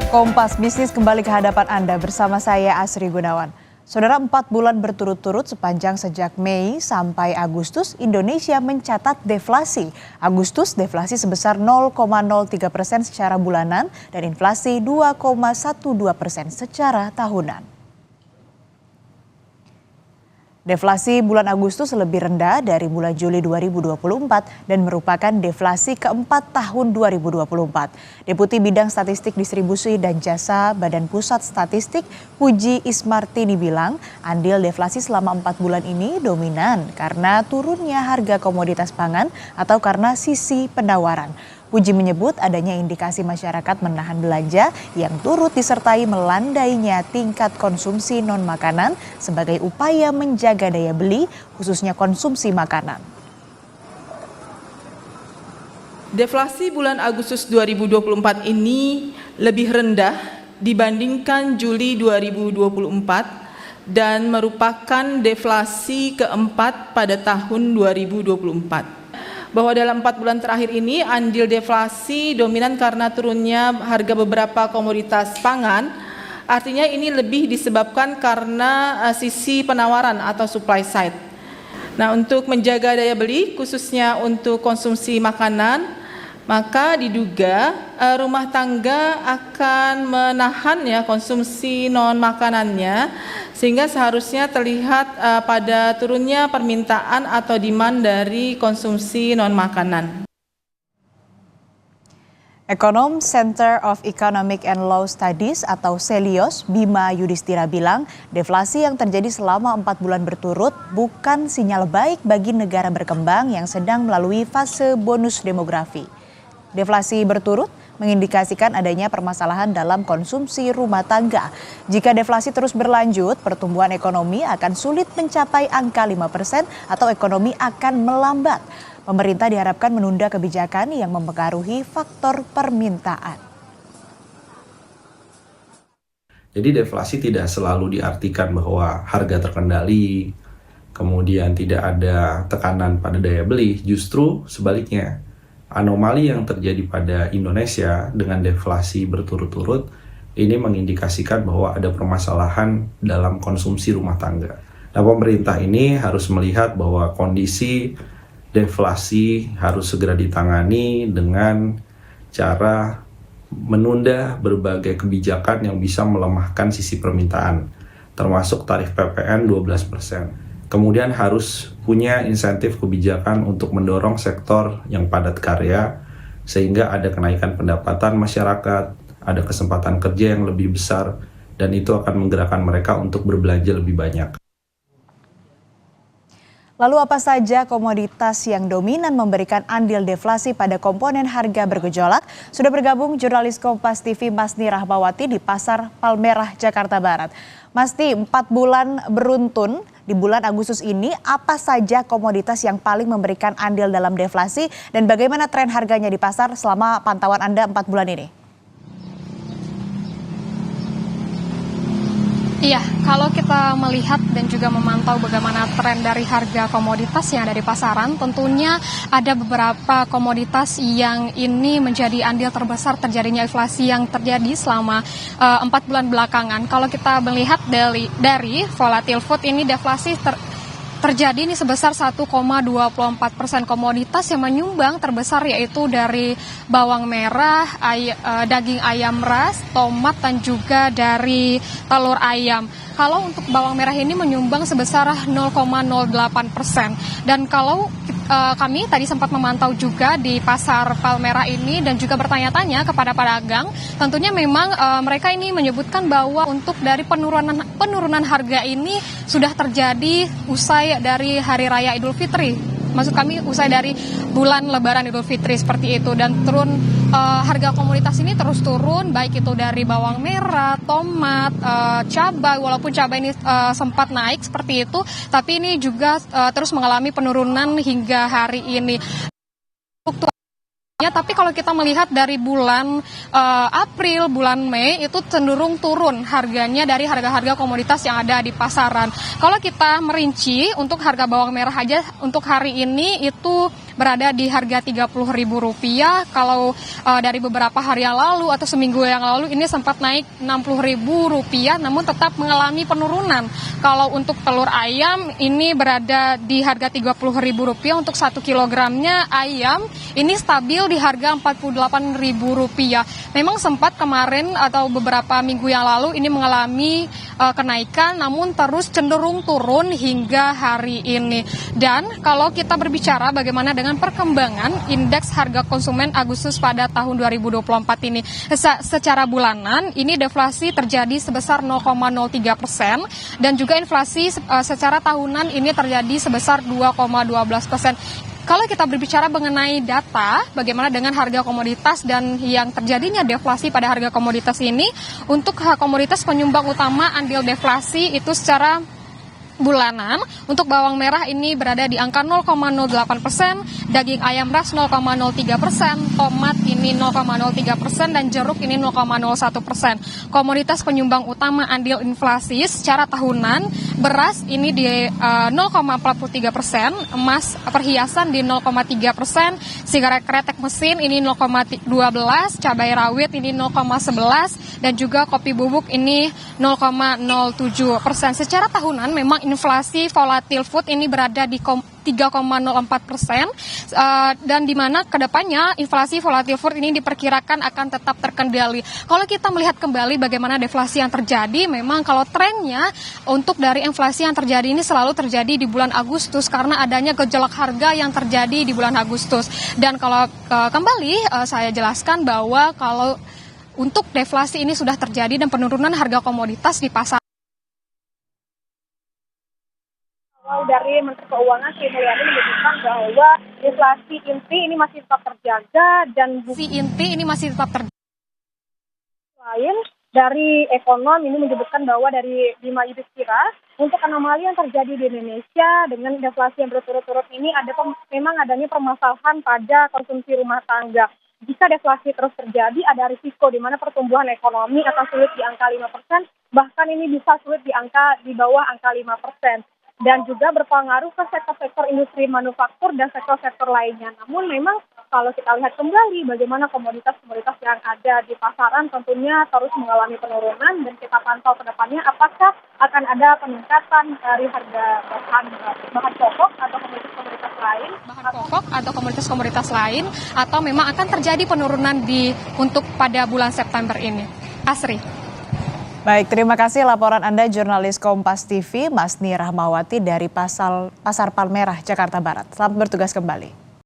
Kompas Bisnis kembali ke hadapan Anda bersama saya Asri Gunawan. Saudara, 4 bulan berturut-turut sepanjang sejak Mei sampai Agustus, Indonesia mencatat deflasi. Agustus deflasi sebesar 0,03% secara bulanan dan inflasi 2,12% secara tahunan. Deflasi bulan Agustus lebih rendah dari bulan Juli 2024 dan merupakan deflasi keempat tahun 2024. Deputi Bidang Statistik Distribusi dan Jasa Badan Pusat Statistik Puji Ismartini bilang andil deflasi selama 4 bulan ini dominan karena turunnya harga komoditas pangan atau karena sisi penawaran. Puji menyebut adanya indikasi masyarakat menahan belanja yang turut disertai melandainya tingkat konsumsi non-makanan sebagai upaya menjaga daya beli, khususnya konsumsi makanan. Deflasi bulan Agustus 2024 ini lebih rendah dibandingkan Juli 2024 dan merupakan deflasi keempat pada tahun 2024. Bahwa dalam 4 bulan terakhir ini andil deflasi dominan karena turunnya harga beberapa komoditas pangan. Artinya ini lebih disebabkan karena sisi penawaran atau supply side. Nah, untuk menjaga daya beli khususnya untuk konsumsi makanan, maka diduga rumah tangga akan menahan ya konsumsi non makanannya, sehingga seharusnya terlihat pada turunnya permintaan atau demand dari konsumsi non makanan. Ekonom Center of Economic and Law Studies atau Celios, Bima Yudhistira bilang deflasi yang terjadi selama 4 bulan berturut bukan sinyal baik bagi negara berkembang yang sedang melalui fase bonus demografi. Deflasi berturut mengindikasikan adanya permasalahan dalam konsumsi rumah tangga. Jika deflasi terus berlanjut, pertumbuhan ekonomi akan sulit mencapai angka 5% atau ekonomi akan melambat. Pemerintah diharapkan menunda kebijakan yang mempengaruhi faktor permintaan. Jadi deflasi tidak selalu diartikan bahwa harga terkendali, kemudian tidak ada tekanan pada daya beli, justru sebaliknya. Anomali yang terjadi pada Indonesia dengan deflasi berturut-turut ini mengindikasikan bahwa ada permasalahan dalam konsumsi rumah tangga. Nah, pemerintah ini harus melihat bahwa kondisi deflasi harus segera ditangani dengan cara menunda berbagai kebijakan yang bisa melemahkan sisi permintaan, termasuk tarif PPN 12%. Kemudian harus punya insentif kebijakan untuk mendorong sektor yang padat karya sehingga ada kenaikan pendapatan masyarakat, ada kesempatan kerja yang lebih besar, dan itu akan menggerakkan mereka untuk berbelanja lebih banyak. Lalu apa saja komoditas yang dominan memberikan andil deflasi pada komponen harga bergejolak? Sudah bergabung jurnalis Kompas TV Masni Rahmawati di Pasar Palmerah, Jakarta Barat. Masni, 4 bulan beruntun di bulan Agustus ini, apa saja komoditas yang paling memberikan andil dalam deflasi dan bagaimana tren harganya di pasar selama pantauan Anda 4 bulan ini? Iya, kalau kita melihat dan juga memantau bagaimana tren dari harga komoditas yang ada di pasaran, tentunya ada beberapa komoditas yang ini menjadi andil terbesar terjadinya inflasi yang terjadi selama 4 bulan belakangan. Kalau kita melihat dari volatile food ini deflasi terjadi ini sebesar 1,24%. Komoditas yang menyumbang terbesar yaitu dari bawang merah, daging ayam ras, tomat, dan juga dari telur ayam. Kalau untuk bawang merah ini menyumbang sebesar 0,08%. Dan kalau kami tadi sempat memantau juga di Pasar Palmerah ini dan juga bertanya-tanya kepada pedagang, tentunya memang mereka ini menyebutkan bahwa untuk dari penurunan harga ini sudah terjadi usai dari Hari Raya Idul Fitri. Maksud kami usai dari bulan Lebaran Idul Fitri seperti itu, dan harga komoditas ini terus turun, baik itu dari bawang merah, tomat, cabai. Walaupun cabai ini sempat naik seperti itu, tapi ini juga terus mengalami penurunan hingga hari ini. Tapi kalau kita melihat dari bulan April, bulan Mei itu cenderung turun harganya dari harga-harga komoditas yang ada di pasaran. Kalau kita merinci untuk harga bawang merah aja untuk hari ini itu berada di harga Rp30.000. Kalau dari beberapa hari yang lalu atau seminggu yang lalu ini sempat naik Rp60.000, namun tetap mengalami penurunan. Kalau untuk telur ayam ini berada di harga Rp30.000 untuk 1 kilogramnya ayam ini stabil di harga Rp48.000. Memang sempat kemarin atau beberapa minggu yang lalu ini mengalami kenaikan, namun terus cenderung turun hingga hari ini. Dan kalau kita berbicara bagaimana dengan perkembangan indeks harga konsumen Agustus pada tahun 2024 ini, secara bulanan ini deflasi terjadi sebesar 0,03% dan juga inflasi secara tahunan ini terjadi sebesar 2,12%. Kalau kita berbicara mengenai data, bagaimana dengan harga komoditas dan yang terjadinya deflasi pada harga komoditas ini, untuk komoditas penyumbang utama andil deflasi itu secara bulanan, untuk bawang merah ini berada di angka 0,08%, daging ayam ras 0,03%, tomat ini 0,03%, dan jeruk ini 0,01%. Komoditas penyumbang utama andil inflasi secara tahunan, beras ini di 0,43%, emas perhiasan di 0,3%, sigaret kretek mesin ini 0,12%, cabai rawit ini 0,11%, dan juga kopi bubuk ini 0,07%. Secara tahunan memang inflasi volatil food ini berada di 3,04%, dan di mana kedepannya inflasi volatil food ini diperkirakan akan tetap terkendali. Kalau kita melihat kembali bagaimana deflasi yang terjadi, memang kalau trennya untuk dari inflasi yang terjadi ini selalu terjadi di bulan Agustus karena adanya gejolak harga yang terjadi di bulan Agustus. Dan kalau kembali saya jelaskan bahwa kalau untuk deflasi ini sudah terjadi dan penurunan harga komoditas di pasar. Dari Menteri Keuangan Sri Mulyani menyebutkan bahwa inflasi inti ini masih tetap terjaga dan lain dari ekonom ini menyebutkan bahwa dari Bima Yudhistira untuk anomali yang terjadi di Indonesia dengan deflasi yang berturut-turut ini memang adanya permasalahan pada konsumsi rumah tangga. Jika deflasi terus terjadi, ada risiko di mana pertumbuhan ekonomi akan sulit di angka 5%, bahkan ini bisa sulit di bawah angka 5%. Dan juga berpengaruh ke sektor-sektor industri manufaktur dan sektor-sektor lainnya. Namun memang kalau kita lihat kembali bagaimana komoditas-komoditas yang ada di pasaran tentunya terus mengalami penurunan, dan kita pantau ke depannya apakah akan ada peningkatan dari harga bahan pokok atau komoditas lain, atau memang akan terjadi penurunan untuk pada bulan September ini. Asri. Baik, terima kasih laporan Anda jurnalis Kompas TV, Masni Rahmawati dari Pasar Palmerah, Jakarta Barat. Selamat bertugas kembali.